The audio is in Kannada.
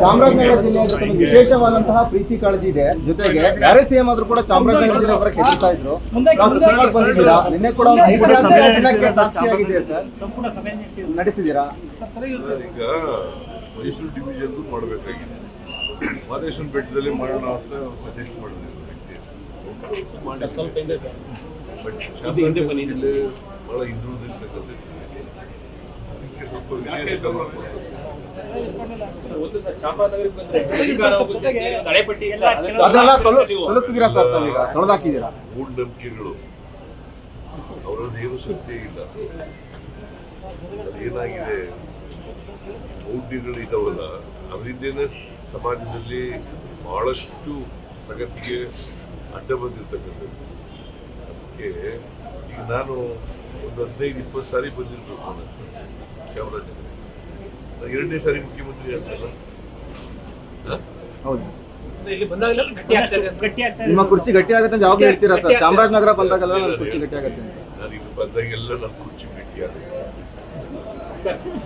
ಚಾಮರಾಜನಗರ ಜಿಲ್ಲೆ ಅಂದ್ರೆ ತಮಗೆ ವಿಶೇಷವಾದಂತಹ ಪ್ರೀತಿ ಕಾಳಜಿ ಇದೆ. ಜೊತೆಗೆ ಯಾರೇ ಸಿಎಂ ಆದ್ರೂ ಕೂಡ ಚಾಮರಾಜನಗರ ಜಿಲ್ಲೆ ಬರಕ್ಕೆ ಹೆದರ್ತಾ ಇದ್ರು. ನಾವು ಸುಧಾರಣೆ ಬಂದಿದ್ದೀರಾ, ನಿನ್ನೆ ಕೂಡ ಒಂದು ದಿನಕ್ಕೆ ಸಾಕ್ಷಿಯಾಗಿದೆ ಸರ್, ನಡೆಸಿದ್ದೀರಾ? ಈಗ ಮೈಸೂರು ಡಿವಿಷನ್ ಮಾಡಬೇಕಾಗಿದೆ, ಮಾದೇಶ್ವರ ಬೆಟ್ಟದಲ್ಲಿ ಮಾಡೋಣ ಅಂತ ಸಜೆಸ್ಟ್ ಮಾಡಿದ್ರು. ಬಟ್ ಚಾಮರಾಜನಗರ ಜಿಲ್ಲೆ ಬಹಳ ಹಿಂದುಳಿದಿರ್ತಕ್ಕಂಥ ಅದಕ್ಕೆ ಸ್ವಲ್ಪ ವಿಶೇಷ ಅದೆಲ್ಲ ತೊಲಗಿಸಿದ್ದೀರಾ ಸರ್? ತಾವೀಗ ತೊಳೆದಾಕಿದ್ದೀರಾ? ಮೂಢನಂಬಿಕೆಗಳು ಅವರಲ್ಲಿ ಏನು ಸತ್ಯ ಇಲ್ಲ. ಅದೇನಾಗಿದೆ, ಮೌಢ್ಯಗಳು ಇದಾವಲ್ಲ, ಅದರಿಂದೇನೆ ಸಮಾಜದಲ್ಲಿ ಬಹಳಷ್ಟು ಪ್ರಗತಿಗೆ ಅಡ್ಡ ಬಂದಿರ್ತಕ್ಕಂಥದ್ದು. ಅದಕ್ಕೆ ಈಗ ನಾನು ಒಂದು 15-20 ಸಾರಿ ಬಂದಿರಬೇಕು ನಾನು ಚಾಮರಾಜನಗರ. ನಾನು 2ನೇ ಸಾರಿ ಮುಖ್ಯಮಂತ್ರಿ ಅಂತಲ್ಲ. ಹೌದು, ನಿಮ್ಮ ಕುರ್ಚಿ ಗಟ್ಟಿ ಆಗುತ್ತೆ ಅಂತ ಯಾವಾಗ ಹೇಳ್ತೀರಾ ಸರ್? ಚಾಮರಾಜನಗರ ಬಂದಾಗೆಲ್ಲ ನನ್ನ ಕುರ್ಚಿ ಗಟ್ಟಿ ಆಗುತ್ತೆ. ನಾನು ಇಲ್ಲಿ ಬಂದಾಗೆಲ್ಲ ನನ್ನ ಕುರ್ಚಿ ಗಟ್ಟಿ ಆಗುತ್ತೆ.